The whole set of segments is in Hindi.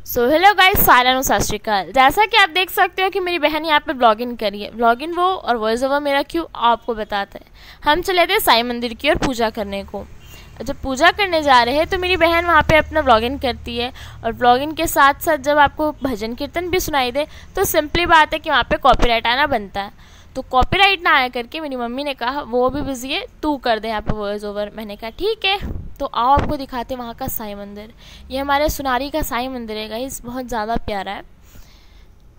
सो हेलो गाइस, सारा सत श्री अकाल। जैसा कि आप देख सकते हो कि मेरी बहन यहाँ पे ब्लॉग इन करी है। ब्लॉग इन वो और वॉइस ओवर मेरा क्यों आपको बताते हैं। हम चले थे साईं मंदिर की और पूजा करने को। जब पूजा करने जा रहे हैं तो मेरी बहन वहाँ पे अपना ब्लॉग इन करती है, और ब्लॉग इन के साथ साथ जब आपको भजन कीर्तन भी सुनाई दे तो सिंपली बात है कि वहाँ पे कॉपीराइट आना बनता है। तो कॉपीराइट ना आया करके मेरी मम्मी ने कहा वो भी बिजी है, तू कर दे यहाँ पे वॉइस ओवर। मैंने कहा ठीक है। तो आओ आपको दिखाते वहाँ का साईं मंदिर। ये हमारे सुनारी का साईं मंदिर है गाइस, बहुत ज़्यादा प्यारा है।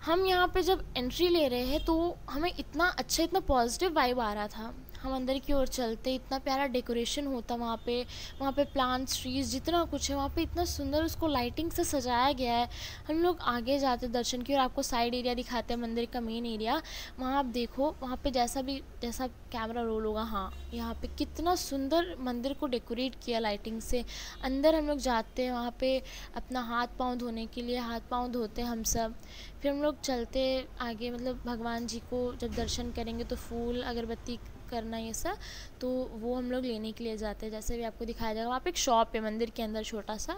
हम यहाँ पे जब एंट्री ले रहे हैं तो हमें इतना अच्छा, इतना पॉजिटिव वाइब आ रहा था। हम अंदर की ओर चलते, इतना प्यारा डेकोरेशन होता वहाँ पे प्लांट्स, ट्रीज, जितना कुछ है वहाँ पे इतना सुंदर उसको लाइटिंग से सजाया गया है। हम लोग आगे जाते दर्शन की, और आपको साइड एरिया दिखाते हैं मंदिर का मेन एरिया। वहाँ आप देखो, वहाँ पे जैसा कैमरा रोल होगा, हाँ यहाँ पे कितना सुंदर मंदिर को डेकोरेट किया लाइटिंग से। अंदर हम लोग जाते हैं, वहाँ पे अपना हाथ पाँव धोने के लिए हाथ पाँव धोते हैं हम सब। फिर हम लोग चलते आगे, मतलब भगवान जी को जब दर्शन करेंगे तो फूल अगरबत्ती करना ये सब, तो वो हम लोग लेने के लिए जाते हैं। जैसे भी आपको दिखाया जाएगा, वहाँ पे एक शॉप है मंदिर के अंदर छोटा सा,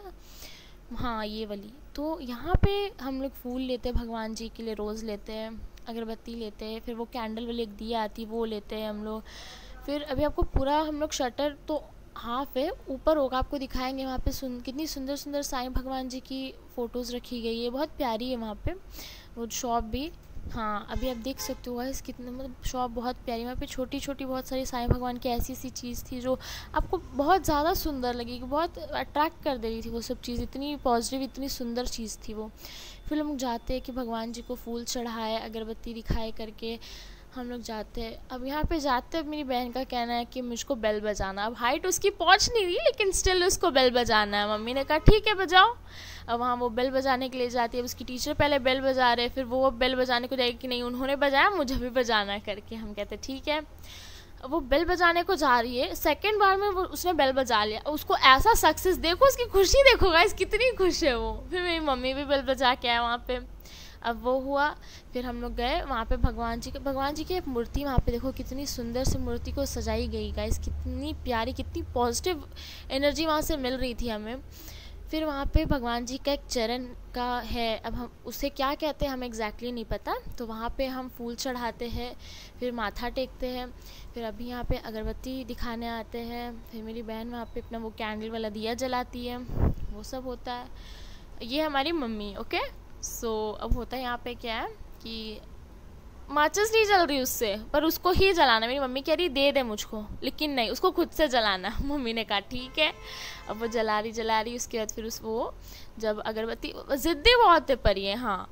हाँ ये वाली। तो यहाँ पे हम लोग फूल लेते हैं भगवान जी के लिए, रोज़ लेते हैं, अगरबत्ती लेते हैं, फिर वो कैंडल वाली एक दिया आती वो लेते हैं हम लोग। फिर अभी आपको पूरा हम लोग शटर तो हाफ है, ऊपर होगा, आपको दिखाएंगे। वहाँ पे कितनी सुंदर सुंदर साईं भगवान जी की फ़ोटोज़ रखी गई है, बहुत प्यारी है वहाँ पे वो शॉप भी। हाँ अभी आप देख सकते हो गाइस, कितने मतलब शॉप बहुत प्यारी। वहाँ पे छोटी छोटी बहुत सारी साईं भगवान की ऐसी सी चीज़ थी जो आपको बहुत ज़्यादा सुंदर लगेगी, बहुत अट्रैक्ट कर दे रही थी वो सब चीज़, इतनी पॉजिटिव, इतनी सुंदर चीज़ थी वो। फिर हम जाते हैं कि भगवान जी को फूल चढ़ाए, अगरबत्ती दिखाए करके हम लोग जाते हैं। अब यहाँ पे जाते अब मेरी बहन का कहना है कि मुझको बेल बजाना। अब हाइट उसकी पहुँच नहीं रही, लेकिन स्टिल उसको बेल बजाना है। मम्मी ने कहा ठीक है बजाओ। अब वहाँ वो बेल बजाने के लिए जाती है। अब उसकी टीचर पहले बेल बजा रहे, फिर वो बेल बजाने को जाएगी कि नहीं उन्होंने बजाया मुझे भी बजाना है करके। हम कहते ठीक है। अब वो बेल बजाने को जा रही है, सेकंड बार में वो उसने बेल बजा लिया। उसको ऐसा सक्सेस देखो, उसकी खुशी देखो गाइस, कितनी खुश है वो। फिर मेरी मम्मी भी बेल बजा के आए वहाँ पे। अब वो हुआ, फिर हम लोग गए वहाँ पे भगवान जी की एक मूर्ति, वहाँ पे देखो कितनी सुंदर से मूर्ति को सजाई गई गाइस, कितनी प्यारी, कितनी पॉजिटिव एनर्जी वहाँ से मिल रही थी हमें। फिर वहाँ पे भगवान जी का एक चरण का है, अब हम उसे क्या कहते हैं हमें एग्जैक्टली नहीं पता। तो वहाँ पे हम फूल चढ़ाते हैं, फिर माथा टेकते हैं, फिर अभी यहाँ पे अगरबत्ती दिखाने आते हैं। फिर मेरी बहन वहाँ पे अपना वो कैंडल वाला दिया जलाती है, वो सब होता है। ये हमारी मम्मी, ओके। सो अब होता है यहाँ पे क्या है कि माचिस नहीं जल रही उससे, पर उसको ही जलाना। मेरी मम्मी कह रही दे दे मुझको, लेकिन नहीं, उसको खुद से जलाना। मम्मी ने कहा ठीक है। अब वो जला रही। उसके बाद फिर वो जब अगरबत्ती, ज़िद्दी बहुत है पर ये, हाँ।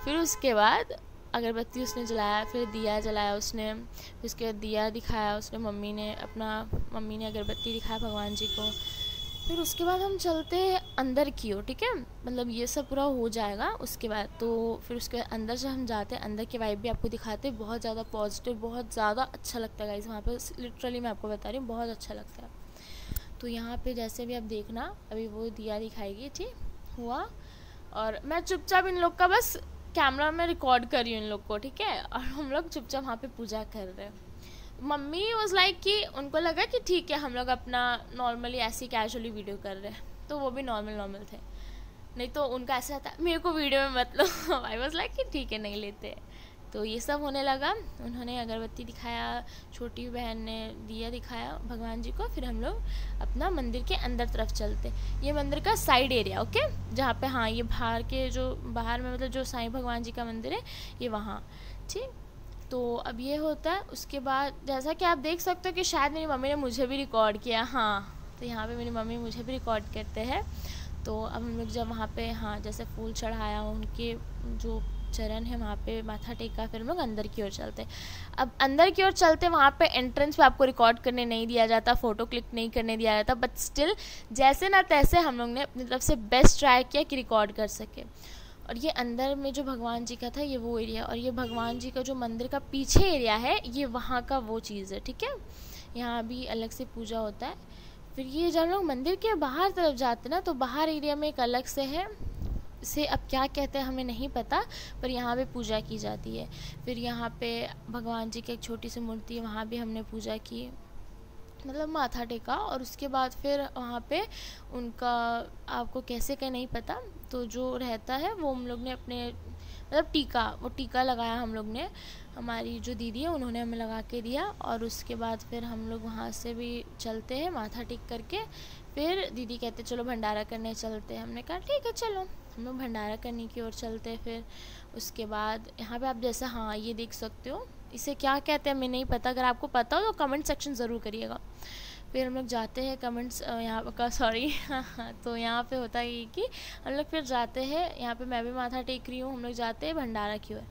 फिर उसके बाद अगरबत्ती उसने जलाया, फिर दिया जलाया उसने, फिर उसके बाद दिया दिखाया उसने, मम्मी ने अगरबत्ती दिखाया भगवान जी को। फिर उसके बाद हम चलते हैं अंदर की ओर, ठीक है। मतलब ये सब पूरा हो जाएगा उसके बाद, तो फिर उसके बाद अंदर से हम जाते हैं। अंदर की वाइब भी आपको दिखाते हैं, बहुत ज़्यादा पॉजिटिव, बहुत ज़्यादा अच्छा लगता है गाइस वहाँ पे। लिटरली मैं आपको बता रही हूँ, बहुत अच्छा लगता है। तो यहाँ पे जैसे भी आप देखना, अभी वो दिया दिखाएगी, ठीक हुआ। और मैं चुपचाप इन लोग का बस कैमरा में रिकॉर्ड कर रही हूँ इन लोग को, ठीक है। और हम लोग चुपचाप वहाँ पे पूजा कर रहे हैं। मम्मी वॉज लाइक कि उनको लगा कि ठीक है हम लोग अपना नॉर्मली ऐसी कैजुअली वीडियो कर रहे हैं, तो वो भी नॉर्मल थे। नहीं तो उनका ऐसा था मेरे को वीडियो में मत लो। आई वॉज लाइक कि ठीक है नहीं लेते। तो ये सब होने लगा, उन्होंने अगरबत्ती दिखाया, छोटी बहन ने दिया दिखाया भगवान जी को। फिर हम लोग अपना मंदिर के अंदर तरफ चलते। ये मंदिर का साइड एरिया, ओके, जहाँ पे हाँ ये बाहर में मतलब जो साईं भगवान जी का मंदिर है ये वहाँ, ठीक। तो अब ये होता है। उसके बाद जैसा कि आप देख सकते हो कि शायद मेरी मम्मी ने मुझे भी रिकॉर्ड किया, हाँ। तो यहाँ पे मेरी मम्मी मुझे भी रिकॉर्ड करते हैं। तो अब हम लोग जब वहाँ पे हाँ जैसे फूल चढ़ाया, उनके जो चरण है वहाँ पे माथा टेका, फिर हम लोग अंदर की ओर चलते। अब अंदर की ओर चलते, वहाँ पे एंट्रेंस पे आपको रिकॉर्ड करने नहीं दिया जाता, फ़ोटो क्लिक नहीं करने दिया जाता, बट स्टिल जैसे ना तैसे हम लोग ने अपनी तरफ से बेस्ट ट्राई किया कि रिकॉर्ड कर सके। और ये अंदर में जो भगवान जी का था ये वो एरिया, और ये भगवान जी का जो मंदिर का पीछे एरिया है ये वहाँ का वो चीज़ है, ठीक है। यहाँ भी अलग से पूजा होता है। फिर ये जब लोग मंदिर के बाहर तरफ जाते ना, तो बाहर एरिया में एक अलग से है, इसे अब क्या कहते हैं हमें नहीं पता, पर यहाँ पे पूजा की जाती है। फिर यहाँ पे भगवान जी की एक छोटी सी मूर्ति है, वहाँ भी हमने पूजा की। मतलब माथा टेका और उसके बाद फिर वहाँ पे उनका आपको कैसे क्या नहीं पता, तो जो रहता है वो हम लोग ने अपने मतलब टीका लगाया हम लोग ने, हमारी जो दीदी है उन्होंने हमें लगा के दिया। और उसके बाद फिर हम लोग वहाँ से भी चलते हैं माथा टेक करके। फिर दीदी कहते चलो भंडारा करने चलते हैं, हमने कहा ठीक है चलो, हम लोग भंडारा करने की ओर चलते हैं। फिर उसके बाद यहाँ पे आप जैसा हाँ ये देख सकते हो, इसे क्या कहते हैं हमें नहीं पता, अगर आपको पता हो तो कमेंट सेक्शन ज़रूर करिएगा। फिर हम लोग जाते हैं कमेंट्स यहाँ का सॉरी तो यहाँ पे होता है ये कि हम लोग फिर जाते हैं, यहाँ पे मैं भी माथा टेक रही हूँ, हम लोग जाते हैं भंडारा की ओर,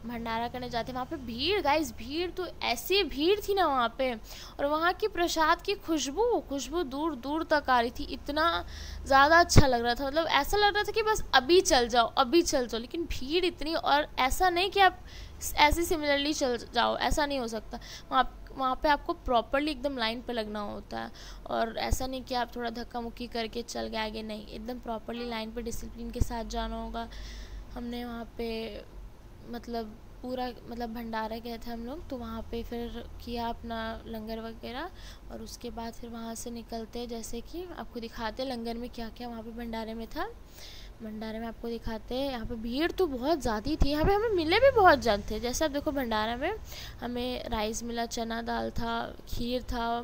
भंडारा करने जाते हैं। वहाँ पे भीड़ गाइस, भीड़ तो ऐसी भीड़ थी ना वहाँ पे, और वहाँ की प्रसाद की खुशबू दूर दूर तक आ रही थी, इतना ज़्यादा अच्छा लग रहा था, मतलब ऐसा लग रहा था कि बस अभी चल जाओ। लेकिन भीड़ इतनी, और ऐसा नहीं कि आप ऐसे सिमिलरली चल जाओ, ऐसा नहीं हो सकता। वहाँ पे आपको प्रॉपरली एकदम लाइन पे लगना होता है, और ऐसा नहीं कि आप थोड़ा धक्का मुक्की करके चल गए आगे, नहीं, एकदम प्रॉपरली लाइन पे डिसिप्लिन के साथ जाना होगा। हमने वहाँ पे मतलब पूरा मतलब भंडारा गए थे हम लोग, तो वहाँ पे फिर किया अपना लंगर वगैरह, और उसके बाद फिर वहाँ से निकलते, जैसे कि आपको दिखाते लंगर में क्या क्या वहाँ पे भंडारे में था। भंडारे में आपको दिखाते हैं, यहाँ पे भीड़ तो बहुत ज़्यादा थी, यहाँ पे हमें मिले भी बहुत ज़्यादा थे। जैसे आप देखो भंडारा में हमें राइस मिला, चना दाल था, खीर था,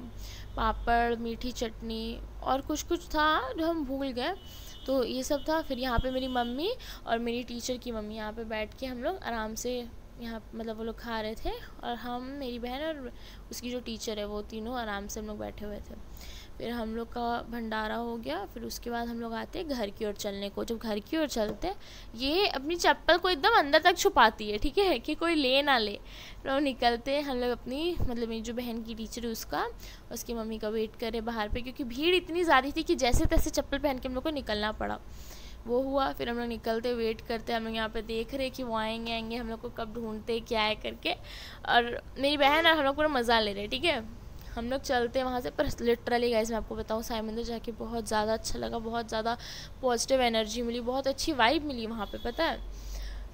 पापड़, मीठी चटनी और कुछ था जो हम भूल गए, तो ये सब था। फिर यहाँ पे मेरी मम्मी और मेरी टीचर की मम्मी यहाँ पे बैठ के हम लोग आराम से यहाँ मतलब वो लोग खा रहे थे, और हम, मेरी बहन और उसकी जो टीचर है, वो तीनों आराम से हम लोग बैठे हुए थे। फिर हम लोग का भंडारा हो गया, फिर उसके बाद हम लोग आते घर की ओर चलने को। जब घर की ओर चलते, ये अपनी चप्पल को एकदम अंदर तक छुपाती है, ठीक है, कि कोई ले ना ले। तो निकलते हम लोग अपनी मतलब मेरी जो बहन की टीचर है उसकी मम्मी का वेट करे बाहर पे, क्योंकि भीड़ इतनी ज़्यादा थी कि जैसे तैसे चप्पल पहन के हम लोग को निकलना पड़ा। वो हुआ, फिर हम लोग निकलते वेट करते, हम लोग यहाँ पे देख रहे कि वो आएंगे हम लोग को कब ढूंढते क्या है करके। और मेरी बहन और हम लोग पूरा मज़ा ले रहे, ठीक है। हम लोग चलते वहाँ से, पर लिटरली गाइस मैं आपको बताऊँ, साईं मंदिर जाके बहुत ज़्यादा अच्छा लगा, बहुत ज़्यादा पॉजिटिव एनर्जी मिली, बहुत अच्छी वाइब मिली वहाँ पे, पता है।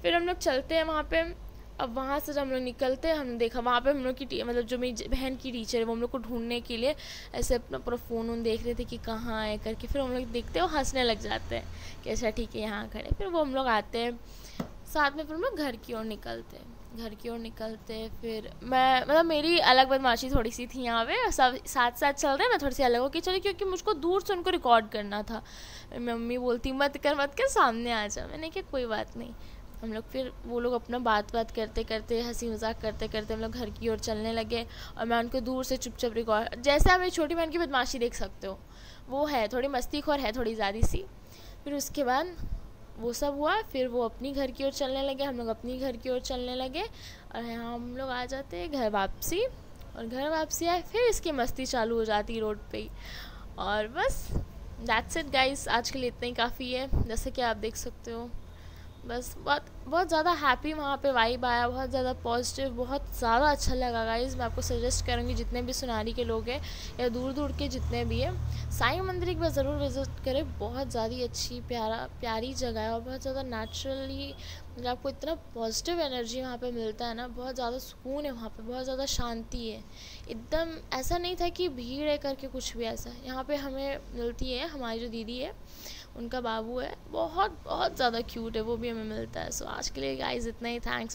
फिर हम लोग चलते हैं वहाँ पे। अब वहाँ से जब हम लोग निकलते हैं, हमने देखा वहाँ पे हम लोग की मतलब जो मेरी बहन की टीचर है, वो हम लोग को ढूंढने के लिए ऐसे अपना पूरा फ़ोन वोन देख रहे थे कि कहाँ है करके। फिर हम लोग देखते हैं, वो हंसने लग जाते हैं कि अच्छा ठीक है यहाँ खड़े। फिर वो हम लोग आते हैं साथ में, फिर हम लोग घर की ओर निकलते हैं। फिर मैं मतलब मेरी अलग बदमाशी थोड़ी सी थी यहाँ पे, सब साथ साथ चल रहे हैं, मैं थोड़ी सी अलग होकर चली, क्योंकि मुझको दूर से उनको रिकॉर्ड करना था। मम्मी बोलती मत कर सामने आ जा, मैंने कहा कोई बात नहीं। हम लोग फिर वो लोग अपना बात करते करते, हंसी मजाक करते करते हम लोग घर की ओर चलने लगे, और मैं उनको दूर से चुपचाप रिकॉर्ड, जैसे आप मेरी छोटी बहन की बदमाशी देख सकते हो, वो है थोड़ी मस्तीखोर है, थोड़ी ज़्यादा सी। फिर उसके बाद वो सब हुआ, फिर वो अपनी घर की ओर चलने लगे, हम लोग अपनी घर की ओर चलने लगे, और यहाँ हम लोग आ जाते हैं घर वापसी। और घर वापसी आए, फिर इसकी मस्ती चालू हो जाती रोड पे ही। और बस दैट्स इट गाइस, आज के लिए इतना ही काफ़ी है, जैसे कि आप देख सकते हो। बस बहुत ज़्यादा हैप्पी वहाँ पे वाइब आया, बहुत ज़्यादा पॉजिटिव, बहुत ज़्यादा अच्छा लगा गाइस। मैं आपको सजेस्ट करूँगी जितने भी सुनारी के लोग हैं या दूर दूर के जितने भी हैं, साईं मंदिर एक बार ज़रूर विज़िट करें। बहुत ज़्यादा अच्छी प्यारी जगह है, और बहुत ज़्यादा नेचुरली मतलब आपको इतना पॉजिटिव एनर्जी वहाँ पे मिलता है ना, बहुत ज़्यादा सुकून है वहाँ पे, बहुत ज़्यादा शांति है। एकदम ऐसा नहीं था कि भीड़ है करके कुछ भी ऐसा, यहाँ पे हमें मिलती है, हमारी जो दीदी है उनका बाबू है, बहुत ज़्यादा क्यूट है, वो भी हमें मिलता है। सो आज के लिए गाइस इतना ही, थैंक्स।